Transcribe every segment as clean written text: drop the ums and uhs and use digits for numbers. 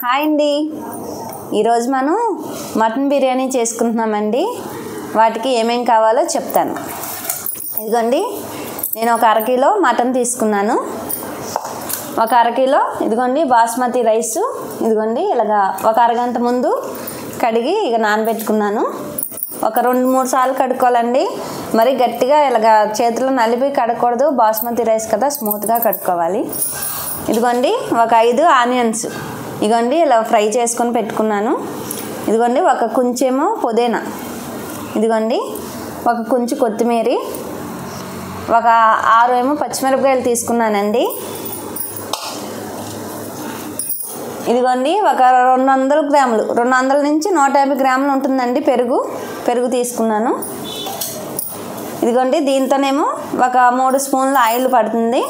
Hi అండి, ఈరోజు మనం మటన్ బిర్యానీ చేసుకుంటున్నామండి. వాటికి ఏమేం కావాలో చెప్తాను. ఇదిగోండి, నేను ఒక అరకిలో మటన్ తీసుకున్నాను. ఒక అరకిలో ఇదిగోండి బాస్మతి రైసు. ఇదిగోండి ఇలాగా ఒక అరగంట ముందు కడిగి ఇక నానబెట్టుకున్నాను. ఒక 2-3 సార్లు కడుక్కోవాలండి. మరి గట్టిగా ఇలాగా చేతిలో నలిపి కడకూడదు. బాస్మతి రైస్ కదా, స్మూత్గా కడుక్కోవాలి. ఇదిగోండి ఒక 5 ఆనియన్స్ ఇదిగోండి ఇలా ఫ్రై చేసుకొని పెట్టుకున్నాను. ఇదిగోండి ఒక కొంచెమో పుదీనా, ఇదిగోండి ఒక కొంచెం కొత్తిమీర, ఒక 6 ఏమో పచ్చిమిరపకాయలు తీసుకున్నానండి. ఇదిగోండి ఒక 200 గ్రాములు, 200 నుంచి 150 గ్రాములు ఉంటుందండి పెరుగు తీసుకున్నాను. ఇదిగోండి దీంతోనేమో ఒక 3 స్పూన్ల ఆయిల్ పడుతుంది.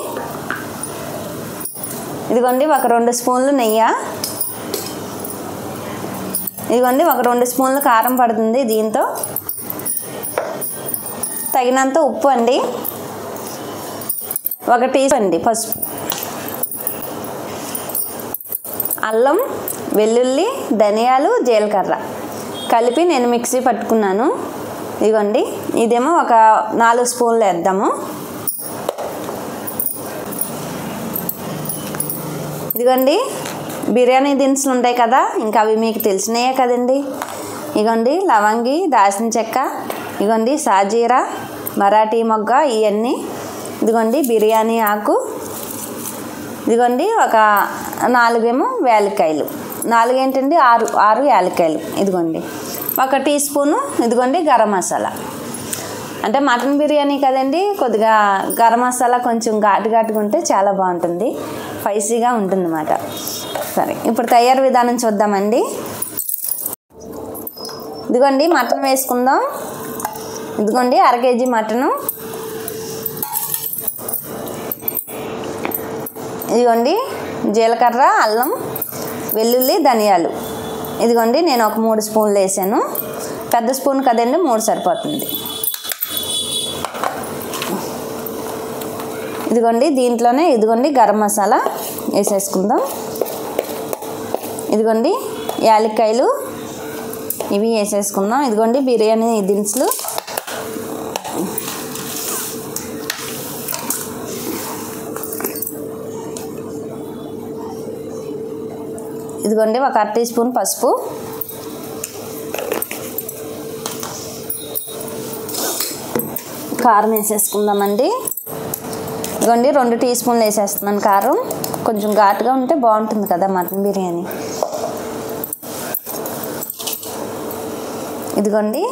ఇదిగోండి ఒక 2 స్పూన్లు నెయ్యి, ఇదిగోండి ఒక 2 స్పూన్లు కారం పడుతుంది. దీంతో తగినంత ఉప్పు అండి, 1 టీ స్పూన్ అండి పసుపు, అల్లం, వెల్లుల్లి, ధనియాలు, జీలకర్ర కలిపి నేను మిక్సీ పట్టుకున్నాను. ఇదిగోండి ఇదేమో ఒక 4 స్పూన్లు వేద్దాము. ఇదిగోండి బిర్యానీ దినుసులు ఉంటాయి కదా, ఇంకా అవి మీకు తెలిసినాయే కదండి. ఇదిగోండి లవంగి, దాల్చిన చెక్క, ఇదిగోండి సాజీరా, మరాఠీ మొగ్గ, ఇవన్నీ. ఇదిగోండి బిర్యానీ ఆకు, ఇదిగోండి ఒక 4 ఏమో యాలక్కాయలు, 4 ఏంటండి 6 యాలక్కాయలు. ఇదిగోండి 1 టీ స్పూను ఇదిగోండి గరం మసాలా. అంటే మటన్ బిర్యానీ కదండి, కొద్దిగా గరం మసాలా కొంచెం ఘాటుగా ఉంటే చాలా బాగుంటుంది, స్పైసీగా ఉంటుంది అన్నమాట. సరే, ఇప్పుడు తయారు విధానం చూద్దామండి. ఇదిగోండి మటన్ వేసుకుందాం. ఇదిగోండి 1/2 కేజీ మటను. ఇదిగోండి జీలకర్ర, అల్లం, వెల్లుల్లి, ధనియాలు. ఇదిగోండి నేను ఒక 3 స్పూన్లు వేసాను. పెద్ద స్పూన్ కదండి, 3 సరిపోతుంది. ఇదిగోండి దీంట్లోనే ఇదిగోండి గరం మసాలా వేసేసుకుందాం. ఇదిగోండి యాలక్కాయలు ఇవి వేసేసుకుందాం. ఇదిగోండి బిర్యానీ దినుసులు, ఇదిగోండి ఒక 1 టీ స్పూన్ పసుపు, కారం వేసేసుకుందామండి. ఇదిగోండి 2 టీ స్పూన్లు వేసేస్తున్నాను కారం. కొంచెం ఘాటుగా ఉంటే బాగుంటుంది కదా మటన్ బిర్యానీ. ఇదిగోండి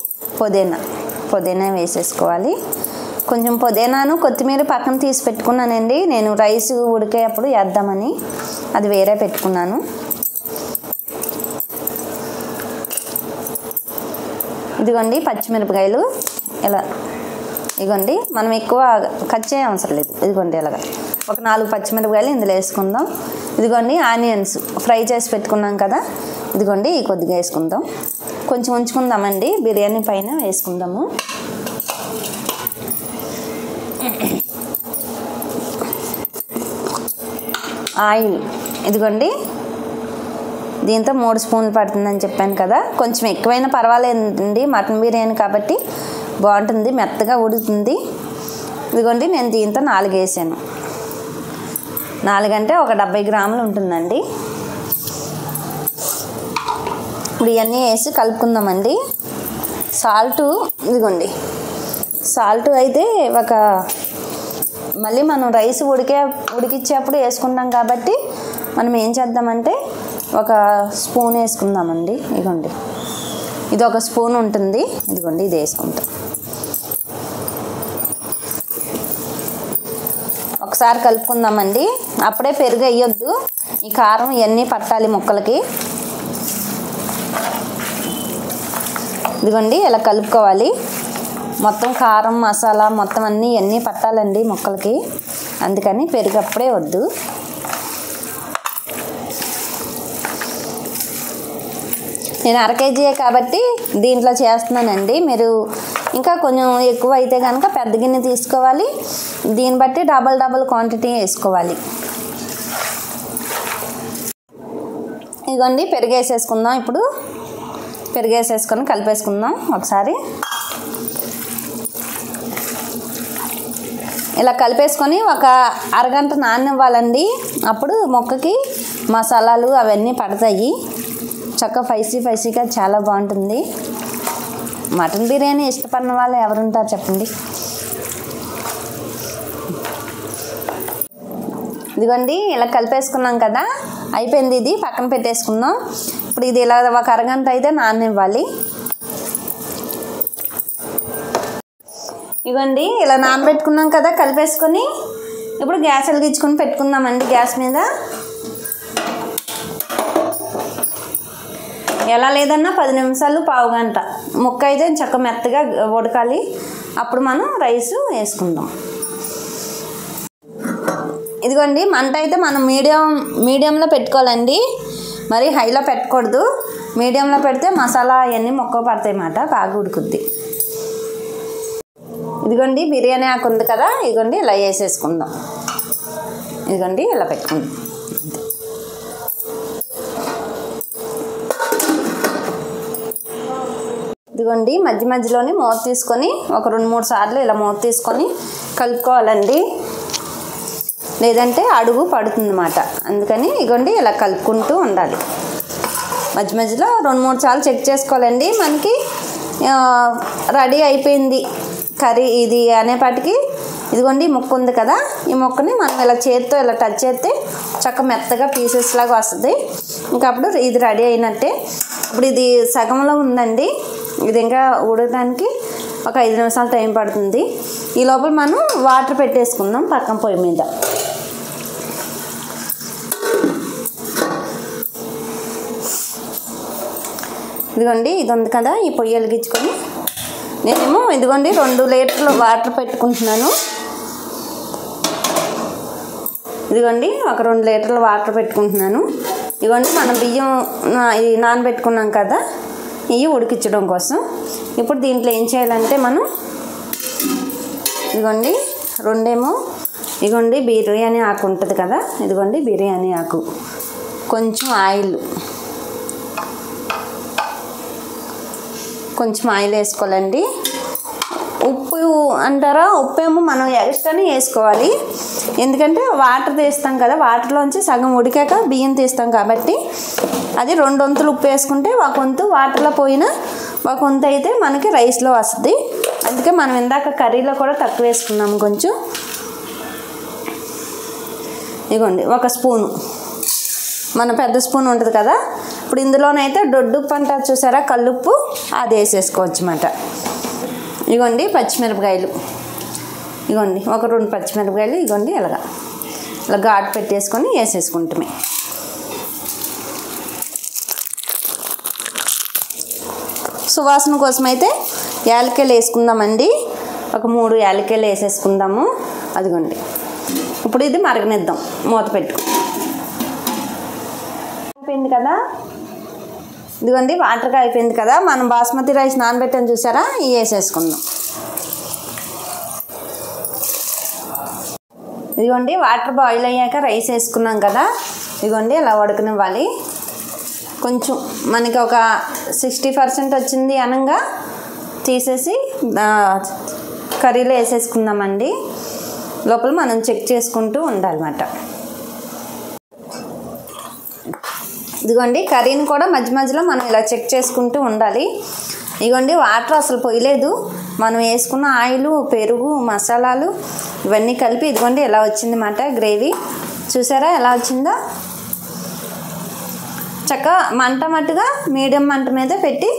పుదీనా వేసేసుకోవాలి. కొంచెం పుదీనాను కొత్తిమీర పక్కన తీసి పెట్టుకున్నానండి. నేను రైస్ ఉడికేటప్పుడు వేద్దామని అది వేరే పెట్టుకున్నాను. ఇదిగోండి పచ్చిమిరపకాయలు ఇలా, ఇదిగోండి మనం ఎక్కువ కట్ చేయ అవసరం లేదు. ఇదిగోండి ఇలాగా ఒక 4 పచ్చిమిరపకాయలు ఇందులో వేసుకుందాం. ఇదిగోండి ఆనియన్స్ ఫ్రై చేసి పెట్టుకున్నాం కదా, ఇదిగోండి కొద్దిగా వేసుకుందాం. కొంచెం ఉంచుకుందామండి, బిర్యానీ పైన వేసుకుందాము. ఆయిల్ ఇదిగోండి దీంతో 3 స్పూన్లు పడుతుందని చెప్పాను కదా, కొంచెం ఎక్కువైనా పర్వాలేదండి. మటన్ బిర్యానీ కాబట్టి బాగుంటుంది, మెత్తగా ఉడుకుతుంది. ఇదిగోండి నేను దీంతో 4 వేసాను. 4 అంటే ఒక 70 గ్రాములు ఉంటుందండి. ఇప్పుడు ఇవన్నీ వేసి కలుపుకుందామండి. సాల్టు ఇదిగోండి, సాల్ట్ అయితే మళ్ళీ మనం రైస్ ఉడికిచ్చేప్పుడు వేసుకుంటాం కాబట్టి మనం ఏం చేద్దామంటే 1 స్పూన్ వేసుకుందామండి. ఇదిగోండి ఇది 1 స్పూన్ ఉంటుంది. ఇదిగోండి ఇది వేసుకుంటాం. ఒకసారి కలుపుకుందామండి. అప్పుడే పెరుగు వేయొద్దు, ఈ కారం ఇవన్నీ పట్టాలి ముక్కలకి. ఇదిగోండి ఇలా కలుపుకోవాలి. మొత్తం కారం మసాలా మొత్తం ఇవన్నీ పట్టాలండి ముక్కలకి, అందుకని పెరుగు అప్పుడే వద్దు. నేను 1/2 కేజీ కాబట్టి దీంట్లో చేస్తున్నానండి. మీరు ఇంకా కొంచెం ఎక్కువ అయితే కనుక పెద్ద గిన్నె తీసుకోవాలి, దీన్ని బట్టి డబల్ క్వాంటిటీ వేసుకోవాలి. ఇదిగోండి పెరుగు వేసేసుకుందాం. ఇప్పుడు పెరుగు వేసేసుకొని కలిపేసుకుందాం ఒకసారి. ఇలా కలిపేసుకొని ఒక అరగంట నాననివ్వాలండి. అప్పుడు మొక్కకి మసాలాలు అవన్నీ పడతాయి. చక్కగా స్పైసీగా చాలా బాగుంటుంది. మటన్ బిర్యానీ ఇష్టపడిన వాళ్ళు ఎవరుంటారు చెప్పండి. ఇదిగోండి ఇలా కలిపేసుకున్నాం కదా, అయిపోయింది. ఇది పక్కన పెట్టేసుకుందాం. ఇప్పుడు ఇది ఇలా ఒక అరగంట అయితే నాననివ్వాలి. ఇవ్వండి ఇలా నానబెట్టుకున్నాం కదా కలిపేసుకొని, ఇప్పుడు గ్యాస్ వెలిగించుకొని పెట్టుకుందామండి. గ్యాస్ మీద ఎలా లేదన్నా 10 నిమిషాలు పావు గంట ముక్క అయితే చక్క మెత్తగా ఉడకాలి. అప్పుడు మనం రైస్ వేసుకుందాం. ఇదిగోండి మంట అయితే మనం మీడియంలో పెట్టుకోవాలండి. మరి హైలో పెట్టకూడదు. మీడియంలో పెడితే మసాలా అవన్నీ మొక్క పడతాయి అన్నమాట, బాగా ఉడుకుద్ది. ఇదిగోండి బిర్యానీ ఆకు ఉంది కదా, ఇదిగోండి ఇలా వేసేసుకుందాం. ఇదిగోండి ఇలా పెట్టుకుందాం. ఇదిగోండి మధ్యలోని మూత తీసుకొని ఒక 2-3 సార్లు ఇలా మూత తీసుకొని కలుపుకోవాలండి. లేదంటే అడుగు పడుతుంది అన్నమాట. అందుకని ఇదిగోండి ఇలా కలుపుకుంటూ ఉండాలి. మధ్యలో 2-3 సార్లు చెక్ చేసుకోవాలండి. మనకి రెడీ అయిపోయింది కర్రీ ఇది అనేపాటికి ఇదిగోండి ముక్క ఉంది కదా, ఈ ముక్కని మనం ఇలా చేతితో ఇలా టచ్ చేస్తే చక్క మెత్తగా పీసెస్ లాగా వస్తుంది. ఇంకా అప్పుడు ఇది రెడీ అయినట్టే. ఇప్పుడు ఇది సగంలో ఉందండి. ఇది ఇంకా ఉడకడానికి ఒక 5 నిమిషాలు టైం పడుతుంది. ఈ లోపల మనం వాటర్ పెట్టేసుకుందాం పక్కన పొయ్యి మీద. ఇదిగోండి ఇది ఉంది కదా, ఈ పొయ్యి వెలిగించుకొని నేనేమో ఇదిగోండి 2 లీటర్లు వాటర్ పెట్టుకుంటున్నాను. ఇదిగోండి ఒక 2 లీటర్ల వాటర్ పెట్టుకుంటున్నాను. ఇదిగోండి మనం బియ్యం నానబెట్టుకున్నాం కదా, ఇవి ఉడికించడం కోసం. ఇప్పుడు దీంట్లో ఏం చేయాలంటే మనం ఇదిగోండి 2 ఇదిగోండి బిర్యానీ ఆకు ఉంటుంది కదా, ఇదిగోండి బిర్యానీ ఆకు, కొంచెం ఆయిల్ వేసుకోవాలండి. ఉప్పు అంటారా, ఉప్పు ఏమో మనం ఎక్స్ట్రానే వేసుకోవాలి. ఎందుకంటే వాటర్ తీస్తాం కదా, వాటర్లోంచి సగం ఉడికాక బియ్యం తీస్తాం కాబట్టి అది 2 వంతులు ఉప్పు వేసుకుంటే ఒక వంతు వాటర్లో పోయినా ఒక వంతు అయితే మనకి రైస్లో వస్తుంది. అందుకే మనం ఇందాక కర్రీలో కూడా తక్కువ వేసుకున్నాము కొంచెం. ఇదిగోండి ఒక స్పూను, మన పెద్ద స్పూన్ ఉంటుంది కదా, ఇప్పుడు ఇందులోనైతే దొడ్డుప్పు అంటారు చూసారా, కల్లుప్పు, అది వేసేసుకోవచ్చు అన్నమాట. ఇదిగోండి పచ్చిమిరపకాయలు, ఇదిగోండి ఒక 2 పచ్చిమిరపకాయలు ఇదిగోండి ఇలా ఘాటు పెట్టేసుకొని వేసేసుకుంటామే. సువాసన కోసం అయితే యాలక్కాయలు వేసుకుందామండి. ఒక 3 యాలక్కాయలు వేసేసుకుందాము. అదిగోండి ఇప్పుడు ఇది మరగనిద్దాం మూత పెట్టుకుని. అయిపోయింది కదా, ఇదిగోండి వాటర్గా అయిపోయింది కదా, మనం బాస్మతి రైస్ నానబెట్టాను చూసారా, ఇవి వేసేసుకుందాం. ఇదిగోండి వాటర్ బాయిల్ అయ్యాక రైస్ వేసుకున్నాం కదా, ఇదిగోండి ఇలా ఉడకనివ్వాలి. కొంచెం మనకి ఒక 60% వచ్చింది అనగా తీసేసి కర్రీలో వేసేసుకుందామండి. లోపల మనం చెక్ చేసుకుంటూ ఉండాలన్నమాట. ఇదిగోండి కర్రీని కూడా మధ్యలో మనం ఇలా చెక్ చేసుకుంటూ ఉండాలి. ఇదిగోండి వాటర్ అసలు పోయలేదు, మనం వేసుకున్న ఆయిల్, పెరుగు, మసాలాలు ఇవన్నీ కలిపి ఇదిగోండి ఎలా వచ్చిందన్నమాట గ్రేవీ. చూసారా ఎలా వచ్చిందో. చక్కగా మంట మట్టుగా మీడియం మంట మీద పెట్టి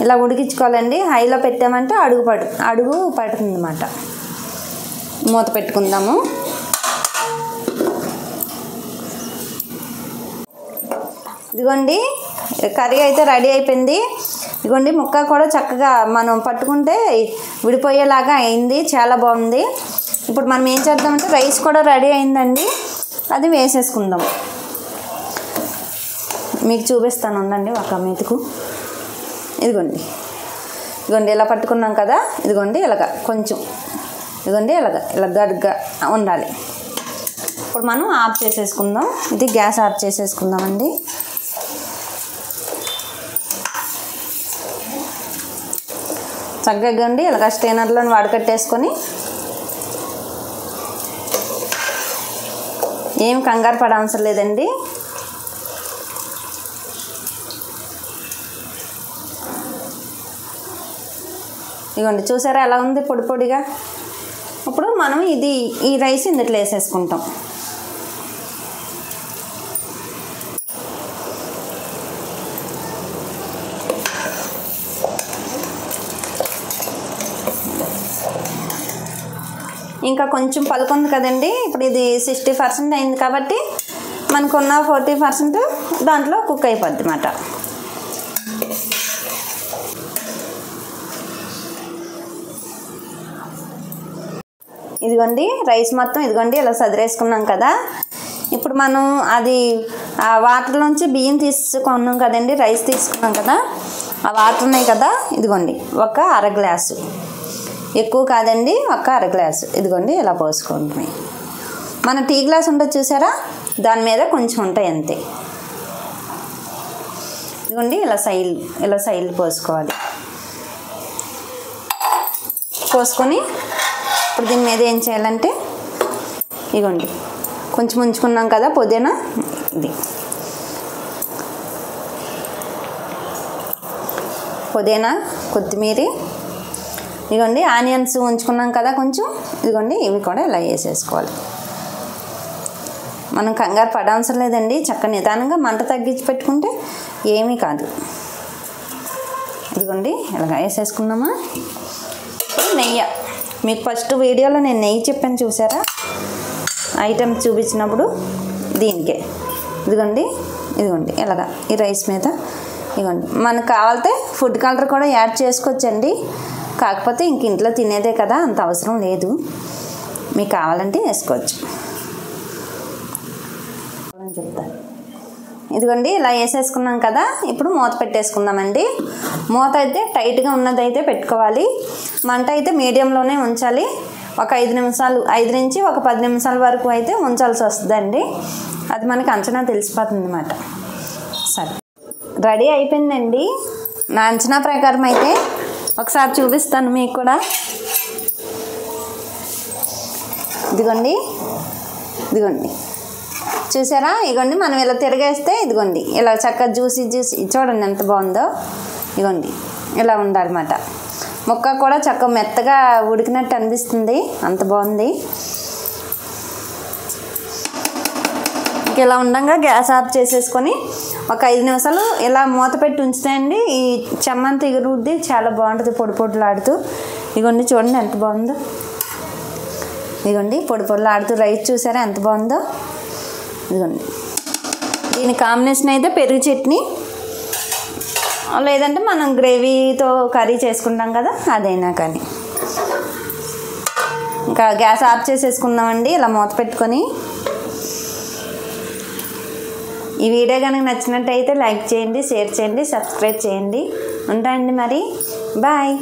ఇలా ఉడికించుకోవాలండి. హైలో పెట్టామంటే అడుగు పడుతుంది అన్నమాట. మూత పెట్టుకుందాము. ఇదిగోండి కర్రీ అయితే రెడీ అయిపోయింది. ఇదిగోండి ముక్క కూడా చక్కగా మనం పట్టుకుంటే విడిపోయేలాగా అయింది, చాలా బాగుంది. ఇప్పుడు మనం ఏం చేద్దామంటే రైస్ కూడా రెడీ అయిందండి, అది వేసేసుకుందాం. మీకు చూపిస్తాను ఉండండి ఒక మెతుకు. ఇదిగోండి ఇలా పట్టుకున్నాం కదా, ఇదిగోండి ఇలాగ కొంచెం ఇదిగోండి ఇలా గడ్డగా ఉండాలి. ఇప్పుడు మనం ఆఫ్ చేసేసుకుందాం. ఇది గ్యాస్ ఆఫ్ చేసేసుకుందామండి. చక్కగా ఉండి ఇలాగ స్టెయినర్లో వడకట్టేసుకొని ఏం కంగారు పడవసరం లేదండి. ఇదిగోండి చూసారా ఎలా ఉంది పొడి పొడిగా. ఇప్పుడు మనం ఈ రైస్ ఇందులో వేసేసుకుంటాం. ఇంకా కొంచెం పలుకుంది కదండి. ఇప్పుడు ఇది 60% అయింది కాబట్టి మనకున్న 40% దాంట్లో కుక్ అయిపోద్ది అన్నమాట. ఇదిగోండి రైస్ మొత్తం ఇదిగోండి ఇలా సదిరేసుకున్నాం కదా. ఇప్పుడు మనం అది ఆ వాటర్లోంచి బియ్యం తీసుకున్నాం కదండి, రైస్ తీసుకున్నాం కదా, ఆ వాటర్ ఉన్నాయి కదా, ఇదిగోండి ఒక అర గ్లాసు, ఎక్కువ కాదండి, ఒక అర గ్లాసు ఇదిగోండి ఇలా పోసుకోండి. మన టీ గ్లాస్ ఉంటుంది చూసారా, దాని మీద కొంచెం ఉంటాయి అంతే. ఇదిగోండి ఇలా సైడ్ పోసుకోవాలి. పోసుకొని ఇప్పుడు దీని మీద ఏం చేయాలంటే ఇదిగోండి కొంచెం ఉంచుకున్నాం కదా పుదీనా, ఇది పుదీనా, కొత్తిమీర, ఇదిగోండి ఆనియన్స్ ఉంచుకున్నాం కదా కొంచెం, ఇదిగోండి ఇవి కూడా ఇలా వేసేసుకోవాలి. మనం కంగారు పడవసరం లేదండి, చక్కగా నిదానంగా మంట తగ్గించి పెట్టుకుంటే ఏమీ కాదు. ఇదిగోండి ఇలాగ వేసేసుకున్నామా. నెయ్యి మీకు ఫస్ట్ వీడియోలో నేను నెయ్యి చెప్పాను చూసారా, ఐటమ్ చూపించినప్పుడు దీనికే ఇదిగోండి ఇలాగా ఈ రైస్ మీద ఇదిగోండి. మనకు కావాలంటే ఫుడ్ కలర్ కూడా యాడ్ చేసుకోవచ్చండి, కాకపోతే ఇంక ఇంట్లో తినేదే కదా అంత అవసరం లేదు, మీకు కావాలంటే వేసుకోవచ్చు అని చెప్తాను. ఇదిగోండి ఇలా వేసేసుకున్నాం కదా. ఇప్పుడు మూత పెట్టేసుకుందామండి. మూత అయితే టైట్గా ఉన్నదైతే పెట్టుకోవాలి, మంట అయితే మీడియంలోనే ఉంచాలి. ఒక 5 నిమిషాలు, 5 నుంచి ఒక 10 నిమిషాల వరకు అయితే ఉంచాల్సి వస్తుందండి, అది మనకి అంచనా తెలిసిపోతుంది అన్నమాట. సరే రెడీ అయిపోయిందండి. నా అంచనా ప్రకారం అయితే ఒకసారి చూపిస్తాను మీకు కూడా. ఇదిగోండి చూసారా, ఇదిగోండి మనం ఇలా తిరగేస్తే ఇదిగోండి ఇలా చక్కగా జ్యూసీ చూడండి ఎంత బాగుందో. ఇదిగోండి ఇలా ఉండాలన్నమాట. ముక్క కూడా చక్కగా మెత్తగా ఉడికినట్టు అనిపిస్తుంది, అంత బాగుంది. ఇలా ఉండగా గ్యాస్ ఆఫ్ చేసేసుకొని ఒక 5 నిమిషాలు ఇలా మూత పెట్టి ఉంచుతాయండి. ఈ చెమ్మంత ఎగురుద్ది, చాలా బాగుంటుంది పొడి పొడిలాడుతూ. ఇదిగోండి చూడండి ఎంత బాగుందో, ఇదిగోండి పొడి పొడిలాడుతూ రైస్ చూసారా ఎంత బాగుందో. ఇదిగోండి దీని కాంబినేషన్ అయితే పెరుగు చట్నీ, లేదంటే మనం గ్రేవీతో కర్రీ చేసుకుంటాం కదా అదైనా కానీ. ఇంకా గ్యాస్ ఆఫ్ చేసేసుకుందామండి ఇలా మూత పెట్టుకొని. ఈ వీడియో కనుక నచ్చినట్టయితే లైక్ చేయండి, షేర్ చేయండి, సబ్స్క్రైబ్ చేయండి. ఉంటాయండి మరి, బాయ్.